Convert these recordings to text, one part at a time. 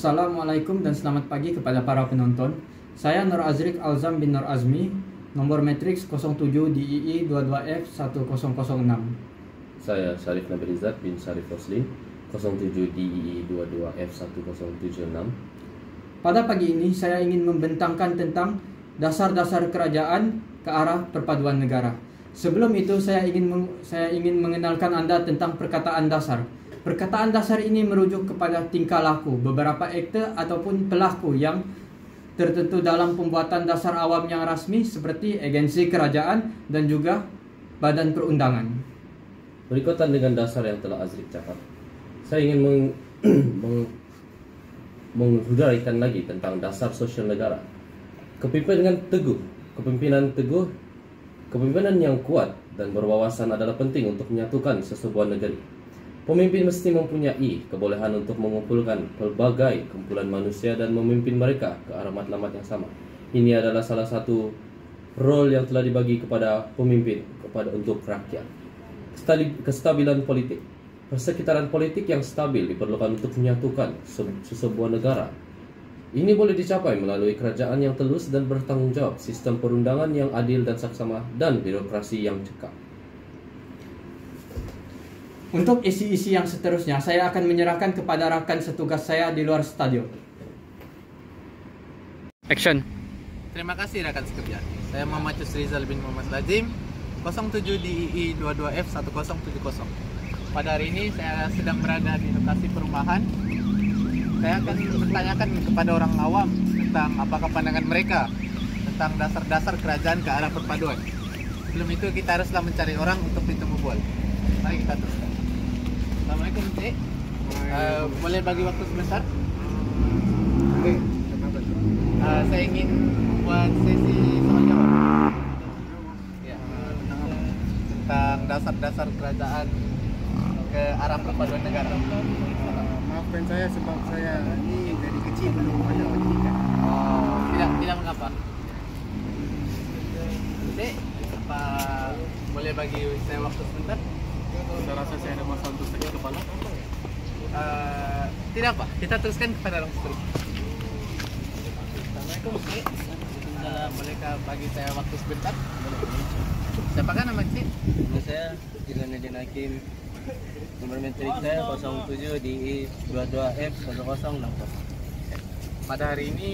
Assalamualaikum dan selamat pagi kepada para penonton. Saya Nur Azrik Alzam bin Nur Azmi, nomor matriks 07 DII 22F1006. Saya Syarif Nabil Izzat bin Syarif Roslin, 07 DII 22F1076. Pada pagi ini saya ingin membentangkan tentang dasar-dasar kerajaan ke arah perpaduan negara. Sebelum itu saya ingin mengenalkan Anda tentang perkataan dasar. Perkataan dasar ini merujuk kepada tingkah laku beberapa aktor ataupun pelaku yang tertentu dalam pembuatan dasar awam yang rasmi seperti agensi kerajaan dan juga badan perundangan. Berikutan dengan dasar yang telah Azrik catat, saya ingin menghudaikan lagi tentang dasar sosial negara. Kepemimpinan teguh, kepemimpinan yang kuat dan berwawasan adalah penting untuk menyatukan sesebuah negeri. Pemimpin mesti mempunyai kebolehan untuk mengumpulkan pelbagai kumpulan manusia dan memimpin mereka ke arah matlamat yang sama. Ini adalah salah satu role yang telah dibagi kepada pemimpin untuk rakyat. Kestabilan politik. Persekitaran politik yang stabil diperlukan untuk menyatukan sebuah negara. Ini boleh dicapai melalui kerajaan yang telus dan bertanggung jawab, sistem perundangan yang adil dan saksama, dan birokrasi yang cekap. Untuk isi-isi yang seterusnya, saya akan menyerahkan kepada rakan setugas saya di luar stadion. Action. Terima kasih rakan sekerja. Saya Muhammad Rizal bin Muhammad Lazim, 07 DII 22F1070. Pada hari ini saya sedang berada di lokasi perumahan. Saya akan bertanyakan kepada orang awam tentang apakah pandangan mereka tentang dasar-dasar kerajaan ke arah perpaduan. Sebelum itu kita haruslah mencari orang untuk ditemu bual. Mari kita teruskan. Assalamualaikum Cik. Boleh bagi waktu sebentar? Oke. Saya ingin buat sesi soal jawab. Ya. Tentang dasar-dasar kerajaan ke arah perpaduan negara. Maafkan saya sebab saya ini dari kecil belum ada pendidikan. Tidak mengapa. Cik, boleh bagi saya waktu sebentar? Saya rasa saya ada masalah untuk sakit kepala. Tidak apa, kita teruskan kepada orang seterusnya. Assalamualaikum Cik. Bolehkah bagi saya waktu sebentar? Siapakah nama Cik? Nama saya Jinanuddin Hakim. Nomor metrik saya 07 DI 22F1060. Pada hari ini,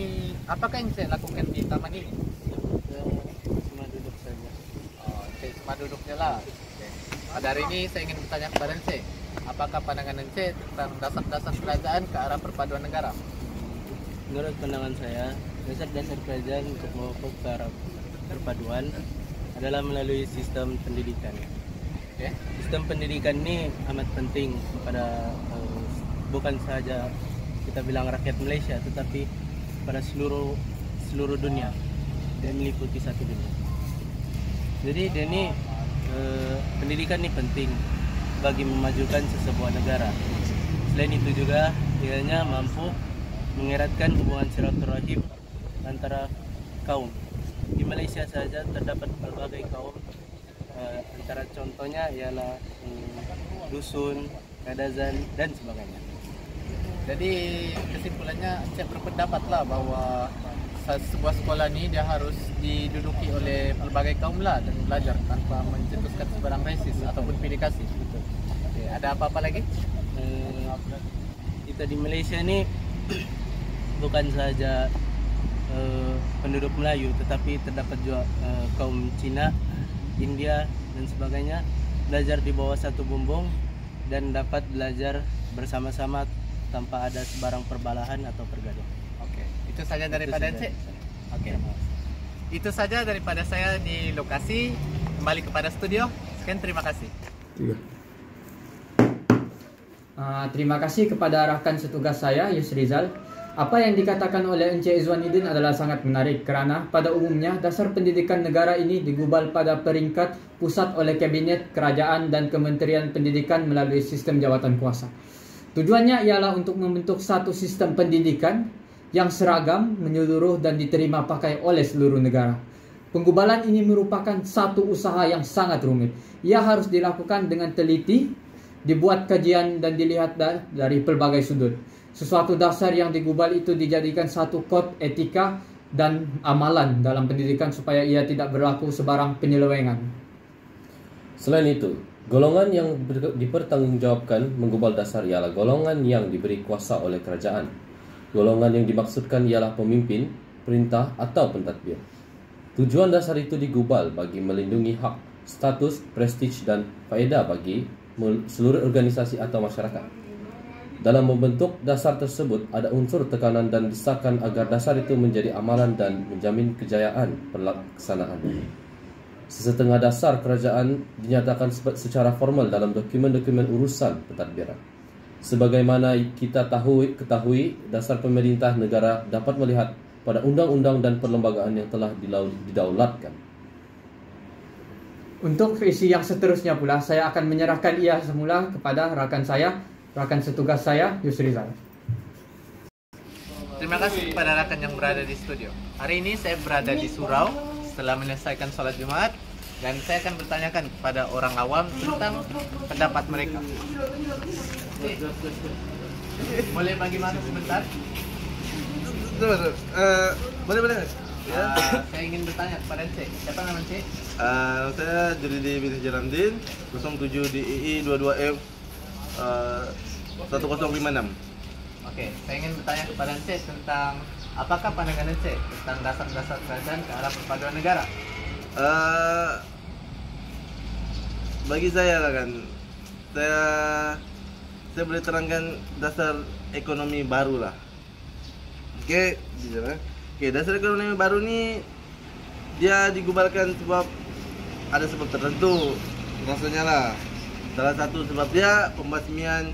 apakah yang saya lakukan di taman ini? Saya cuma duduk saja. Cik cuma duduknya lah. Pada hari ini saya ingin bertanya kepada Cik. apakah pandangan Encik tentang dasar-dasar kerajaan ke arah perpaduan negara? Menurut pandangan saya, dasar-dasar kerajaan untuk membawa ke arah perpaduan adalah melalui sistem pendidikan. Okay. Sistem pendidikan ini amat penting kepada bukan sahaja kita bilang rakyat Malaysia, tetapi pada seluruh dunia dan meliputi satu dunia. Jadi dia ni pendidikan ni penting bagi memajukan sesebuah negara. Selain itu juga ianya mampu mengeratkan hubungan silaturahim antara kaum. Di Malaysia saja terdapat berbagai kaum, antara contohnya ialah dusun, kadazan dan sebagainya. Jadi kesimpulannya Encik berpendapatlah bahawa sebuah sekolah ni dia harus diduduki oleh pelbagai kaum lah dan belajar tanpa mencetuskan sebarang rasis ataupun pilih-kasih. Okay, ada apa-apa lagi? Kita di Malaysia ni bukan sahaja penduduk Melayu, tetapi terdapat juga kaum Cina, India dan sebagainya belajar di bawah satu bumbung dan dapat belajar bersama-sama tanpa ada sebarang perbalahan atau pergaduhan. Okey, itu saja daripada Encik. Okey. Itu saja daripada saya di lokasi. Kembali kepada studio. Sekian, terima kasih. Terima kasih kepada rakan setugas saya, Yusrizal. Apa yang dikatakan oleh Encik Izwanuddin adalah sangat menarik kerana pada umumnya dasar pendidikan negara ini digubal pada peringkat pusat oleh Kabinet, Kerajaan dan Kementerian Pendidikan melalui sistem jawatan kuasa. Tujuannya ialah untuk membentuk satu sistem pendidikan yang seragam, menyeluruh dan diterima pakai oleh seluruh negara. Penggubalan ini merupakan satu usaha yang sangat rumit. Ia harus dilakukan dengan teliti, dibuat kajian dan dilihat dari pelbagai sudut. Sesuatu dasar yang digubal itu dijadikan satu kod etika dan amalan dalam pendidikan supaya ia tidak berlaku sebarang penyelewengan. Selain itu, golongan yang dipertanggungjawabkan menggubal dasar ialah golongan yang diberi kuasa oleh kerajaan. Golongan yang dimaksudkan ialah pemimpin, perintah atau pentadbir. Tujuan dasar itu digubal bagi melindungi hak, status, prestij dan faedah bagi seluruh organisasi atau masyarakat. Dalam membentuk dasar tersebut ada unsur tekanan dan desakan agar dasar itu menjadi amalan dan menjamin kejayaan pelaksanaannya. Sesetengah dasar kerajaan dinyatakan secara formal dalam dokumen-dokumen urusan pentadbiran. Sebagaimana kita ketahui, dasar pemerintah negara dapat melihat pada undang-undang dan perlembagaan yang telah didaulatkan. Untuk isi yang seterusnya pula, saya akan menyerahkan ia semula kepada rakan setugas saya, Yusrizal. Terima kasih kepada rakan yang berada di studio. Hari ini saya berada di surau setelah menyelesaikan sholat Jumat dan saya akan bertanyakan kepada orang awam tentang pendapat mereka. Boleh bagi masa sebentar? Boleh. Saya ingin bertanya kepada Encik. Siapa nama Encik? Saya Juridi bin Jaramdin, 07 DII 22F 1056. Okey, saya ingin bertanya kepada Encik tentang apakah pandangan Encik tentang dasar-dasar kerajaan ke arah perpaduan negara? Bagi saya lah kan, saya boleh terangkan dasar ekonomi baru lah. Okey, dasar ekonomi baru ni dia digubalkan sebab ada sebab tertentu. Maksudnya lah, salah satu sebab dia pembasmian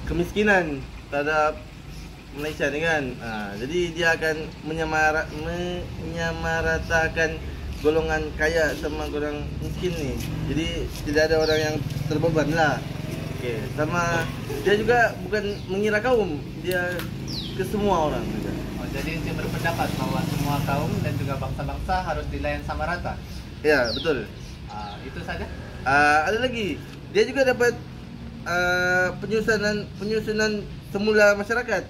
kemiskinan terhadap Malaysia ni kan. Jadi dia akan menyamaratakan golongan kaya sama golongan miskin ni. Jadi tidak ada orang yang terbeban lah. Okey, sama dia juga bukan mengira kaum, dia ke semua orang juga. Jadi Encik berpendapat bahawa semua kaum dan juga bangsa-bangsa harus dilayan sama rata. Ya, betul. Itu saja. Ada lagi, dia juga dapat penyusunan semula masyarakat,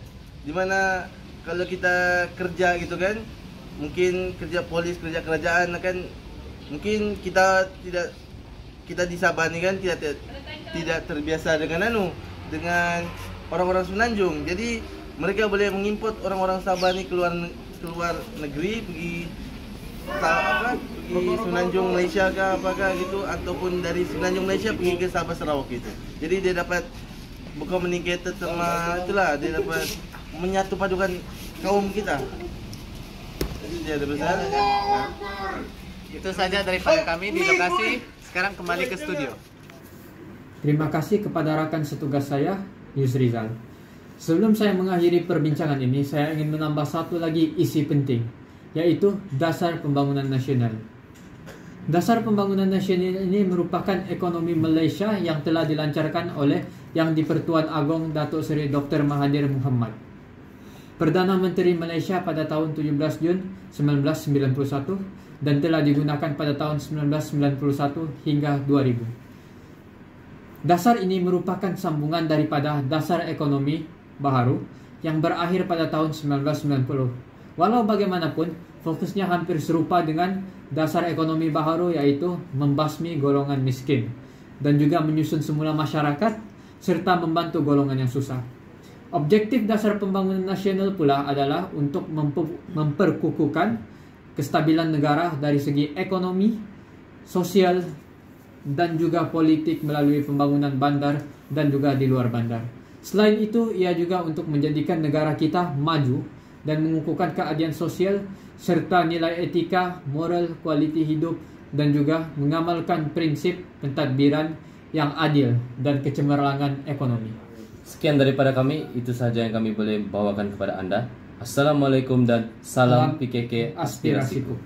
di mana kalau kita kerja gitu kan, mungkin kerja polis, kerja kerajaan kan, mungkin kita di Sabah ni kan tidak terbiasa dengan orang-orang Semenanjung. Jadi mereka boleh mengimport orang-orang Sabah ni keluar negeri pergi pergi Semenanjung Malaysia ke apakah gitu, ataupun dari Semenanjung Malaysia pergi ke Sabah Sarawak gitu. Jadi dia dapat berkomunikator sama itulah, dia dapat menyatu padukan kaum kita. Jadi dia ada besar. Itu saja daripada kami di lokasi. Sekarang kembali ke studio. Terima kasih kepada rakan setugas saya, Yusrizal. Sebelum saya mengakhiri perbincangan ini, saya ingin menambah satu lagi isi penting, yaitu Dasar Pembangunan Nasional. Dasar Pembangunan Nasional ini merupakan ekonomi Malaysia yang telah dilancarkan oleh Yang di-Pertuan Agong Datuk Seri Dr. Mahathir Mohamad, Perdana Menteri Malaysia pada tahun 17 Jun 1991 dan telah digunakan pada tahun 1991 hingga 2000. Dasar ini merupakan sambungan daripada Dasar Ekonomi Baharu yang berakhir pada tahun 1990. Walau bagaimanapun, fokusnya hampir serupa dengan Dasar Ekonomi Baharu, yaitu membasmi golongan miskin dan juga menyusun semula masyarakat serta membantu golongan yang susah. Objektif Dasar Pembangunan Nasional pula adalah untuk memperkukuhkan kestabilan negara dari segi ekonomi, sosial dan juga politik melalui pembangunan bandar dan juga di luar bandar. Selain itu, ia juga untuk menjadikan negara kita maju dan mengukuhkan keadilan sosial serta nilai etika, moral, kualiti hidup dan juga mengamalkan prinsip pentadbiran yang adil dan kecemerlangan ekonomi. Sekian daripada kami, itu sahaja yang kami boleh bawakan kepada anda. Assalamualaikum dan salam PKK Aspirasiku.